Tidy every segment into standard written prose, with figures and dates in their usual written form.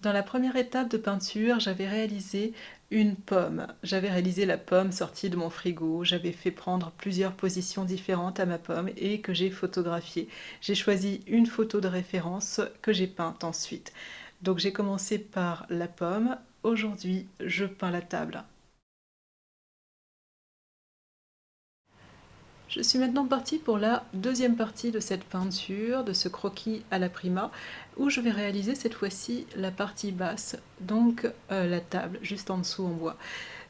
Dans la première étape de peinture, j'avais réalisé une pomme. J'avais réalisé la pomme sortie de mon frigo. J'avais fait prendre plusieurs positions différentes à ma pomme et que j'ai photographiée. J'ai choisi une photo de référence que j'ai peinte ensuite. Donc j'ai commencé par la pomme. Aujourd'hui, je peins la table. Je suis maintenant partie pour la deuxième partie de cette peinture, de ce croquis à la prima, où je vais réaliser cette fois-ci la partie basse, donc la table juste en dessous en bois.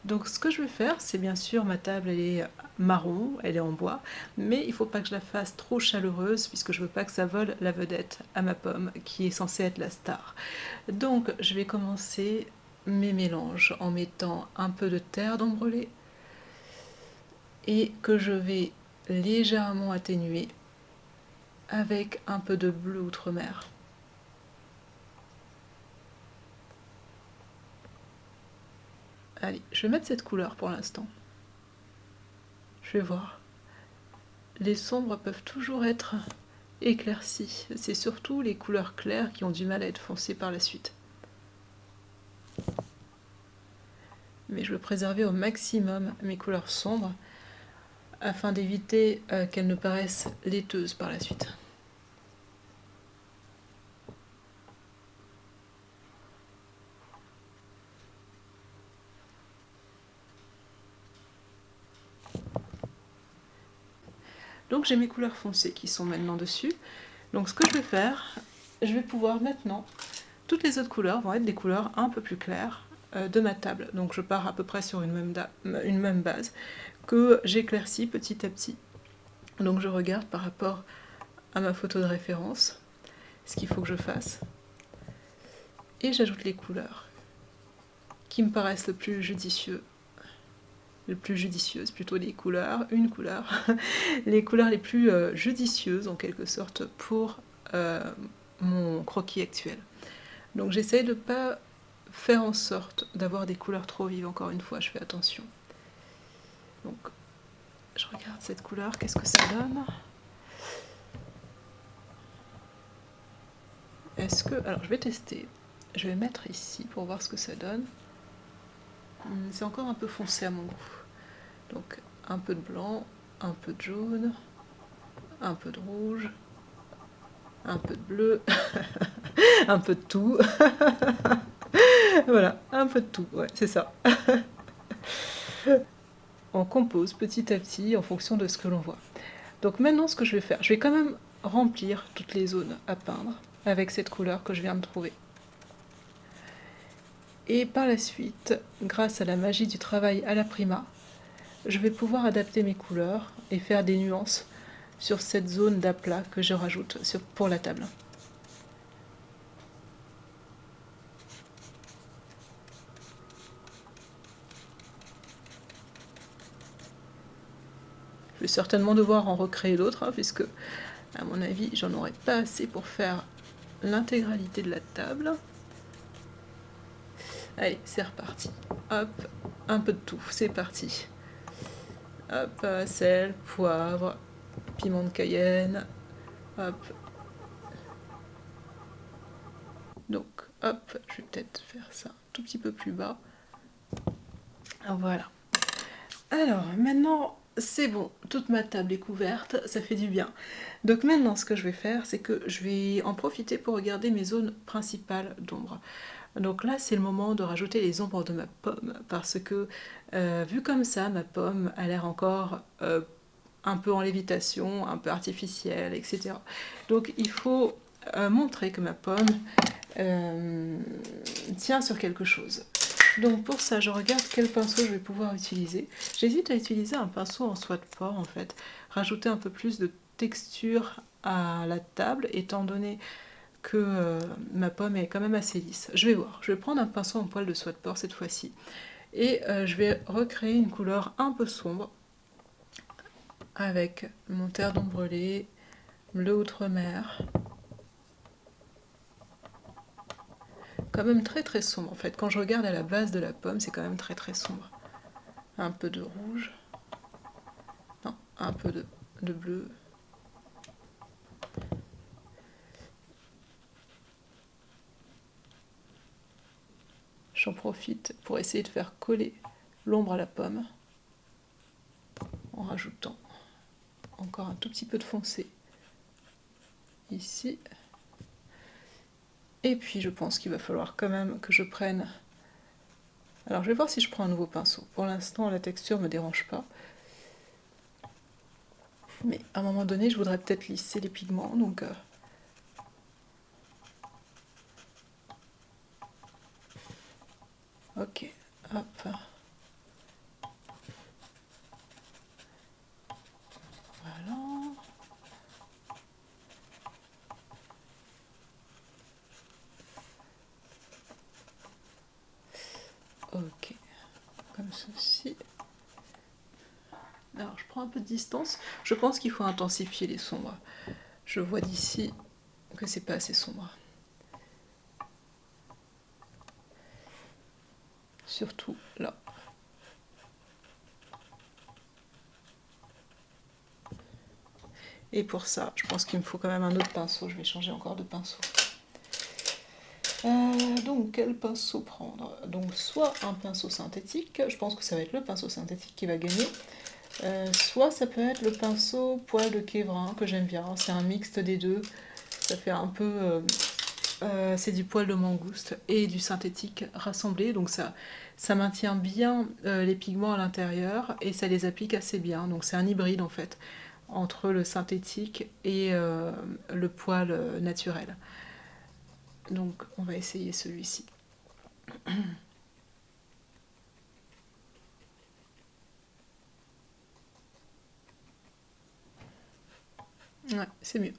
Donc ce que je vais faire, c'est bien sûr, ma table elle est marron, elle est en bois, mais il ne faut pas que je la fasse trop chaleureuse, puisque je ne veux pas que ça vole la vedette à ma pomme, qui est censée être la star. Donc je vais commencer mes mélanges en mettant un peu de terre d'ombrelé, et que je vais légèrement atténuer avec un peu de bleu outre-mer. Allez, je vais mettre cette couleur pour l'instant. Je vais voir. Les sombres peuvent toujours être éclaircies. C'est surtout les couleurs claires qui ont du mal à être foncées par la suite. Mais je veux préserver au maximum mes couleurs sombres afin d'éviter qu'elles ne paraissent laiteuses par la suite. Donc j'ai mes couleurs foncées qui sont maintenant dessus. Donc ce que je vais faire, je vais pouvoir maintenant, toutes les autres couleurs vont être des couleurs un peu plus claires de ma table. Donc je pars à peu près sur une même base que j'éclaircis petit à petit. Donc je regarde par rapport à ma photo de référence ce qu'il faut que je fasse. Et j'ajoute les couleurs qui me paraissent le plus judicieuses, plutôt les couleurs, une couleur, les couleurs les plus judicieuses en quelque sorte pour mon croquis actuel. Donc j'essaye de ne pas faire en sorte d'avoir des couleurs trop vives, encore une fois, je fais attention. Donc je regarde cette couleur, qu'est-ce que ça donne? Est-ce que... Alors je vais tester, je vais mettre ici pour voir ce que ça donne. C'est encore un peu foncé à mon goût. Donc un peu de blanc, un peu de jaune, un peu de rouge, un peu de bleu, un peu de tout. Voilà, un peu de tout, ouais, c'est ça. On compose petit à petit en fonction de ce que l'on voit. Donc maintenant, ce que je vais faire, je vais quand même remplir toutes les zones à peindre avec cette couleur que je viens de trouver. Et par la suite, grâce à la magie du travail à la prima, je vais pouvoir adapter mes couleurs et faire des nuances sur cette zone d'aplat que je rajoute pour la table. Je vais certainement devoir en recréer d'autres, hein, puisque, à mon avis, j'en aurai pas assez pour faire l'intégralité de la table. Allez, c'est reparti. Hop, un peu de tout, c'est parti. Hop, sel, poivre, piment de Cayenne, hop. Donc, hop, je vais peut-être faire ça un tout petit peu plus bas. Voilà. Alors, maintenant, c'est bon, toute ma table est couverte, ça fait du bien. Donc maintenant, ce que je vais faire, c'est que je vais en profiter pour regarder mes zones principales d'ombre. Donc là, c'est le moment de rajouter les ombres de ma pomme, parce que, vu comme ça, ma pomme a l'air encore un peu en lévitation, un peu artificielle, etc. Donc il faut montrer que ma pomme tient sur quelque chose. Donc pour ça, je regarde quel pinceau je vais pouvoir utiliser. J'hésite à utiliser un pinceau en soie de porc en fait, rajouter un peu plus de texture à la table, étant donné que ma pomme est quand même assez lisse. Je vais voir, je vais prendre un pinceau en poil de soie de porc cette fois-ci, et je vais recréer une couleur un peu sombre, avec mon terre d'ombrelé, bleu outre-mer, quand même très très sombre en fait. Quand je regarde à la base de la pomme, c'est quand même très très sombre. Un peu de rouge, non, un peu de bleu. J'en profite pour essayer de faire coller l'ombre à la pomme en rajoutant encore un tout petit peu de foncé ici. Et puis je pense qu'il va falloir quand même que je prenne... Alors je vais voir si je prends un nouveau pinceau. Pour l'instant la texture ne me dérange pas. Mais à un moment donné je voudrais peut-être lisser les pigments. Donc ok, hop. Voilà. Ok, comme ceci. Alors je prends un peu de distance. Je pense qu'il faut intensifier les sombres. Je vois d'ici que c'est pas assez sombre. Surtout là. Et pour ça, je pense qu'il me faut quand même un autre pinceau. Je vais changer encore de pinceau. Donc, quel pinceau prendre? Donc, soit un pinceau synthétique, je pense que ça va être le pinceau synthétique qui va gagner. Soit ça peut être le pinceau poil de Kévrin, que j'aime bien. C'est un mixte des deux. Ça fait un peu... c'est du poil de mangouste et du synthétique rassemblé. Donc, ça maintient bien les pigments à l'intérieur et ça les applique assez bien. Donc, c'est un hybride en fait entre le synthétique et le poil naturel. Donc on va essayer celui-ci. Ouais, c'est mieux.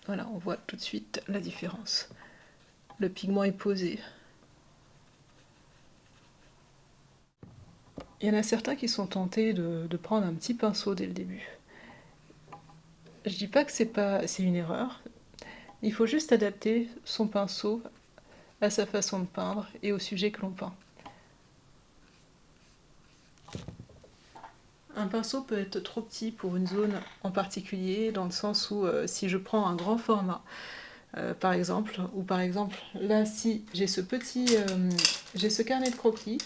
Voilà, on voit tout de suite la différence. Le pigment est posé. Il y en a certains qui sont tentés de prendre un petit pinceau dès le début. Je dis pas que c'est une erreur. Il faut juste adapter son pinceau à sa façon de peindre et au sujet que l'on peint. Un pinceau peut être trop petit pour une zone en particulier, dans le sens où si je prends un grand format, par exemple, ou par exemple là si j'ai j'ai ce carnet de croquis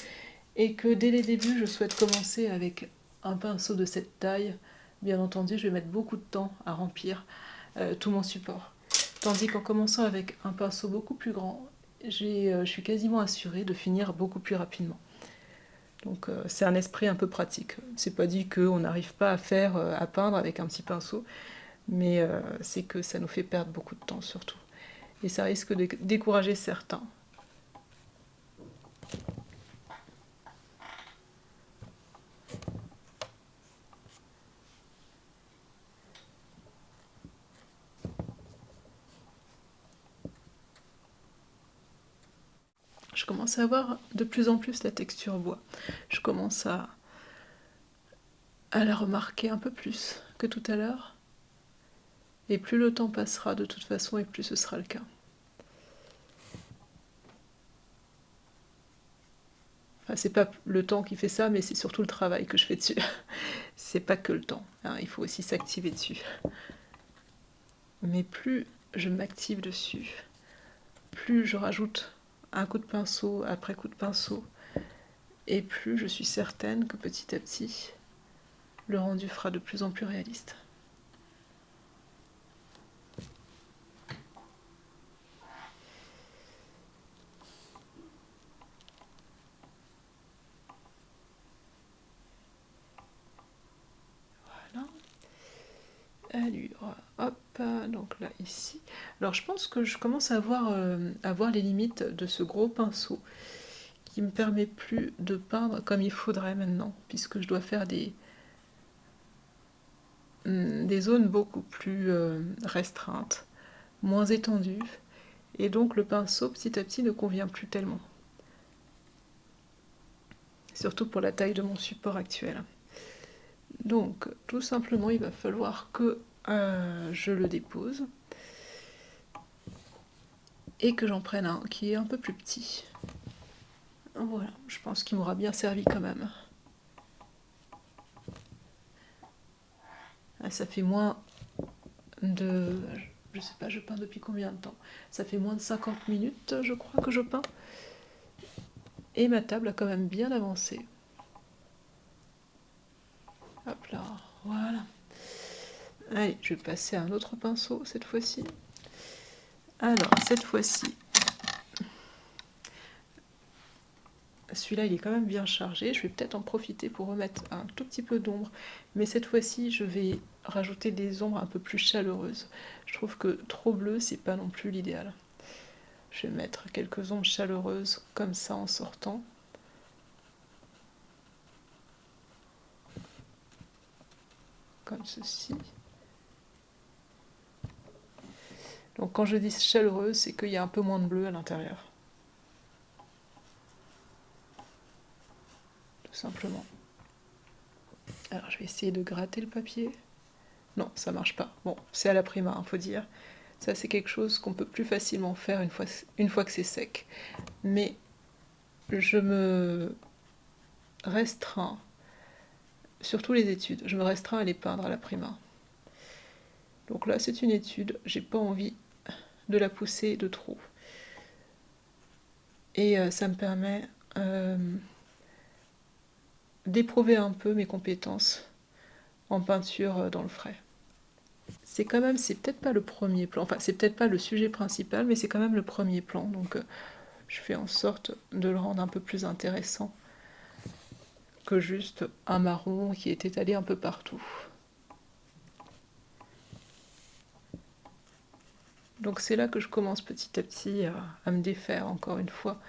et que dès les débuts je souhaite commencer avec un pinceau de cette taille, bien entendu je vais mettre beaucoup de temps à remplir tout mon support. Tandis qu'en commençant avec un pinceau beaucoup plus grand, je suis quasiment assurée de finir beaucoup plus rapidement. Donc c'est un esprit un peu pratique. C'est pas dit qu'on n'arrive pas à faire, à peindre avec un petit pinceau, mais c'est que ça nous fait perdre beaucoup de temps surtout. Et ça risque de décourager certains. Je commence à avoir de plus en plus la texture bois. Je commence à la remarquer un peu plus que tout à l'heure. Et plus le temps passera de toute façon, et plus ce sera le cas. Enfin, c'est pas le temps qui fait ça, mais c'est surtout le travail que je fais dessus. C'est pas que le temps, hein, il faut aussi s'activer dessus. Mais plus je m'active dessus, plus je rajoute un coup de pinceau après coup de pinceau, et plus je suis certaine que petit à petit, le rendu fera de plus en plus réaliste. Voilà. Allure, hop, donc là, ici. Alors je pense que je commence à voir les limites de ce gros pinceau qui me permet plus de peindre comme il faudrait maintenant, puisque je dois faire des zones beaucoup plus restreintes, moins étendues, et donc le pinceau petit à petit ne convient plus tellement. Surtout pour la taille de mon support actuel. Donc tout simplement il va falloir que je le dépose et que j'en prenne un qui est un peu plus petit. Voilà, je pense qu'il m'aura bien servi quand même. Ah, ça fait moins de... Je sais pas, je peins depuis combien de temps? Ça fait moins de 50 minutes, je crois, que je peins. Et ma table a quand même bien avancé. Hop là, voilà. Allez, je vais passer à un autre pinceau cette fois-ci. Alors, cette fois-ci, celui-là, il est quand même bien chargé. Je vais peut-être en profiter pour remettre un tout petit peu d'ombre. Mais cette fois-ci, je vais rajouter des ombres un peu plus chaleureuses. Je trouve que trop bleu, c'est pas non plus l'idéal. Je vais mettre quelques ombres chaleureuses comme ça en sortant. Comme ceci. Donc quand je dis chaleureuse, c'est qu'il y a un peu moins de bleu à l'intérieur. Tout simplement. Alors je vais essayer de gratter le papier. Non, ça marche pas. Bon, c'est à la prima, hein, faut dire. Ça, c'est quelque chose qu'on peut plus facilement faire une fois que c'est sec. Mais je me restreins, surtout les études, je me restreins à les peindre à la prima. Donc là, c'est une étude, j'ai pas envie de la pousser de trop. Et ça me permet d'éprouver un peu mes compétences en peinture dans le frais. C'est quand même, c'est peut-être pas le premier plan, enfin c'est peut-être pas le sujet principal, mais c'est quand même le premier plan, donc je fais en sorte de le rendre un peu plus intéressant que juste un marron qui est étalé un peu partout. Donc c'est là que je commence petit à petit à me défaire, encore une fois,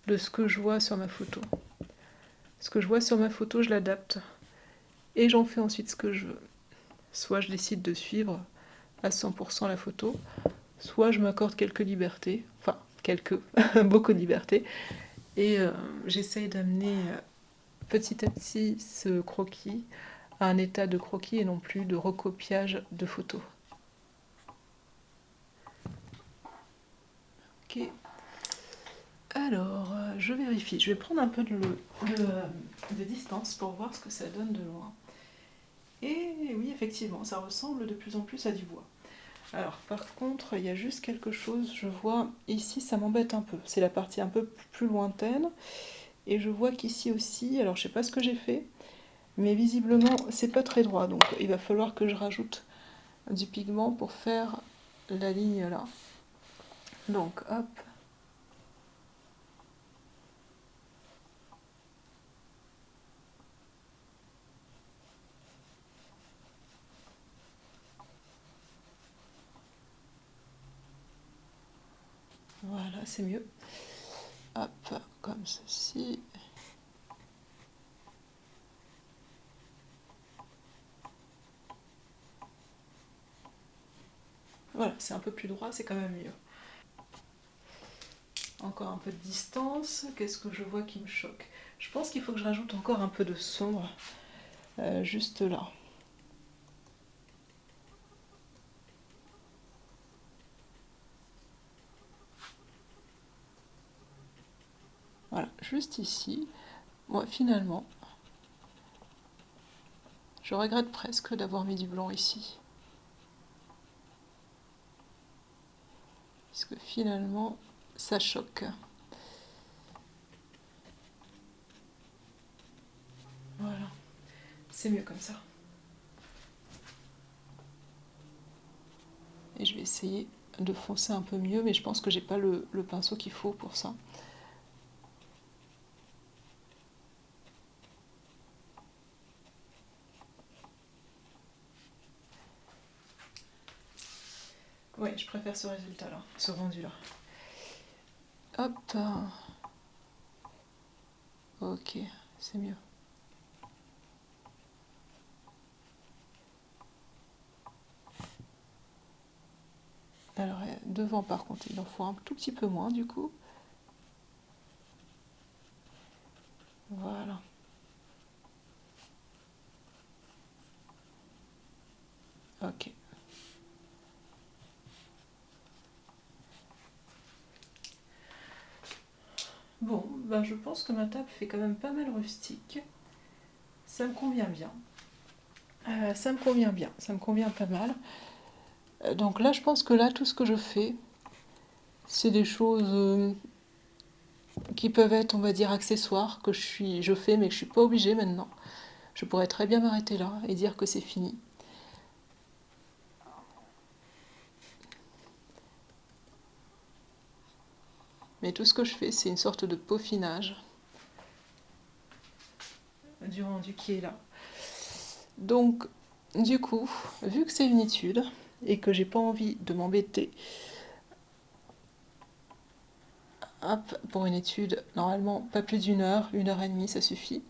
de ce que je vois sur ma photo. Ce que je vois sur ma photo, je l'adapte et j'en fais ensuite ce que je veux. Soit je décide de suivre à 100% la photo, soit je m'accorde quelques libertés, enfin quelques, beaucoup de libertés, et j'essaye d'amener petit à petit ce croquis à un état de croquis et non plus de recopiage de photos. Ok. Alors, je vérifie. Je vais prendre un peu de distance pour voir ce que ça donne de loin. Et oui, effectivement, ça ressemble de plus en plus à du bois. Alors, par contre, il y a juste quelque chose, je vois, ici, ça m'embête un peu. C'est la partie un peu plus lointaine. Et je vois qu'ici aussi, alors je sais pas ce que j'ai fait, mais visiblement, c'est pas très droit. Donc, il va falloir que je rajoute du pigment pour faire la ligne là. Donc, hop. Voilà, c'est mieux. Hop, comme ceci. Voilà, c'est un peu plus droit, c'est quand même mieux. Encore un peu de distance. Qu'est-ce que je vois qui me choque? Je pense qu'il faut que je rajoute encore un peu de sombre, juste là. Voilà, juste ici. Moi, finalement, je regrette presque d'avoir mis du blanc ici. Parce que finalement, ça choque. Voilà, c'est mieux comme ça. Et je vais essayer de foncer un peu mieux, mais je pense que j'ai pas le pinceau qu'il faut pour ça. Oui, je préfère ce résultat-là, ce rendu-là. Hop. Ok, c'est mieux. Alors devant par contre il en faut un tout petit peu moins du coup. Voilà. Ok. Bon, ben je pense que ma table fait quand même pas mal rustique. Ça me convient bien. Ça me convient bien, ça me convient pas mal. Donc là je pense que là tout ce que je fais, c'est des choses qui peuvent être, on va dire, accessoires, que je fais, mais que je suis pas obligée maintenant. Je pourrais très bien m'arrêter là et dire que c'est fini. Mais tout ce que je fais, c'est une sorte de peaufinage du rendu qui est là. Donc, du coup, vu que c'est une étude et que j'ai pas envie de m'embêter, hop, pour une étude, normalement pas plus d'1 heure, 1 heure et demie, ça suffit.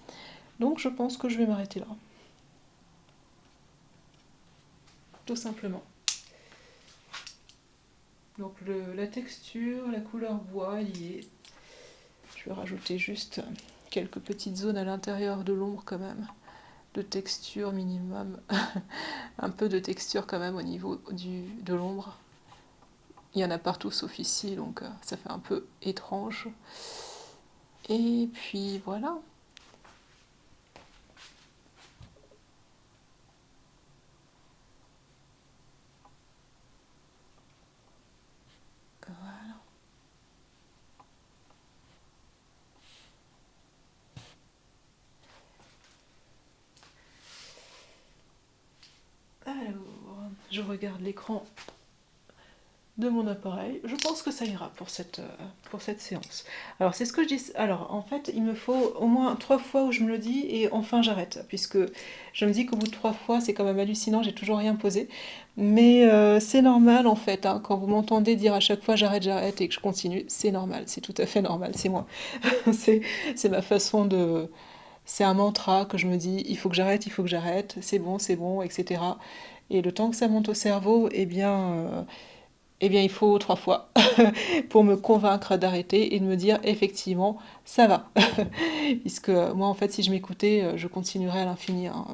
Donc je pense que je vais m'arrêter là. Tout simplement. Donc la texture, la couleur bois, elle y est. Je vais rajouter juste quelques petites zones à l'intérieur de l'ombre quand même, de texture minimum, un peu de texture quand même au niveau de l'ombre. Il y en a partout sauf ici, donc ça fait un peu étrange. Et puis voilà. Voilà. Alors, je regarde l'écran de mon appareil. Je pense que ça ira pour cette séance. Alors, c'est ce que je dis. Alors, en fait, il me faut au moins 3 fois où je me le dis et enfin j'arrête. Puisque je me dis qu'au bout de 3 fois, c'est quand même hallucinant, j'ai toujours rien posé. Mais c'est normal en fait, hein, quand vous m'entendez dire à chaque fois j'arrête, j'arrête et que je continue, c'est normal, c'est tout à fait normal, c'est moi. c'est ma façon de. C'est un mantra que je me dis il faut que j'arrête, c'est bon, etc. Et le temps que ça monte au cerveau, eh bien, il faut 3 fois pour me convaincre d'arrêter et de me dire effectivement, ça va. Puisque moi, en fait, si je m'écoutais, je continuerais à l'infini, hein.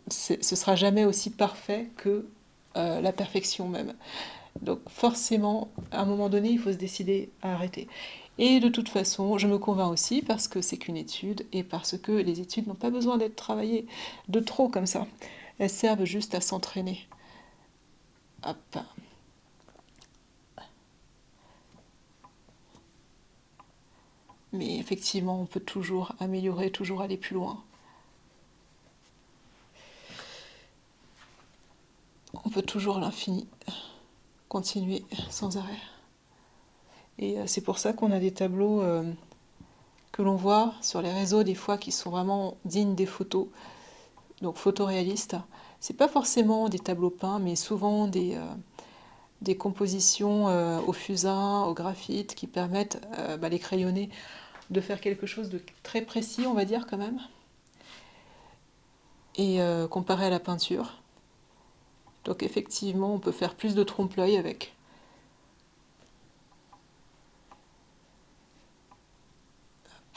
Ce sera jamais aussi parfait que la perfection même. Donc forcément, à un moment donné, il faut se décider à arrêter. Et de toute façon, je me convainc aussi parce que c'est qu'une étude et parce que les études n'ont pas besoin d'être travaillées de trop comme ça. Elles servent juste à s'entraîner. Hop. Mais effectivement, on peut toujours améliorer, toujours aller plus loin. On peut toujours à l'infini continuer sans arrêt. Et c'est pour ça qu'on a des tableaux que l'on voit sur les réseaux des fois qui sont vraiment dignes des photos, donc photoréalistes. C'est pas forcément des tableaux peints, mais souvent des compositions au fusain, au graphite, qui permettent, les crayonnés, de faire quelque chose de très précis, on va dire quand même, et comparé à la peinture. Donc effectivement, on peut faire plus de trompe-l'œil avec.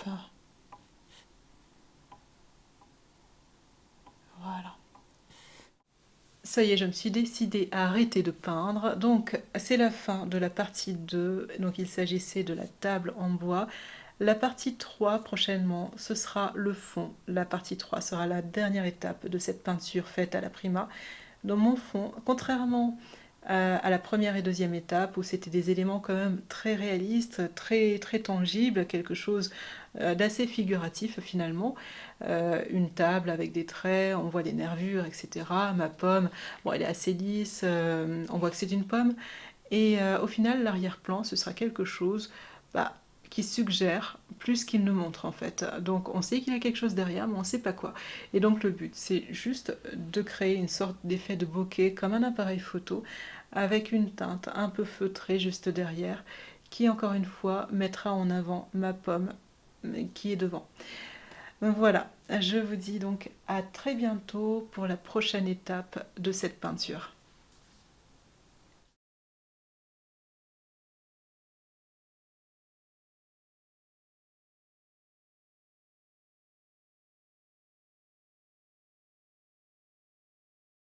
Enfin, voilà. Ça y est, je me suis décidée à arrêter de peindre. Donc c'est la fin de la partie 2. Donc il s'agissait de la table en bois. La partie 3 prochainement, ce sera le fond. La partie 3 sera la dernière étape de cette peinture faite à la Prima. Dans mon fond, contrairement à la première et deuxième étape, où c'était des éléments quand même très réalistes, très, très tangibles, quelque chose d'assez figuratif finalement. Une table avec des traits, on voit des nervures, etc. Ma pomme, bon, elle est assez lisse, on voit que c'est une pomme. Et au final, l'arrière-plan, ce sera quelque chose qui suggère plus qu'il ne montre en fait. Donc on sait qu'il y a quelque chose derrière, mais on ne sait pas quoi. Et donc le but, c'est juste de créer une sorte d'effet de bokeh comme un appareil photo, avec une teinte un peu feutrée juste derrière, qui encore une fois mettra en avant ma pomme qui est devant. Voilà, je vous dis donc à très bientôt pour la prochaine étape de cette peinture.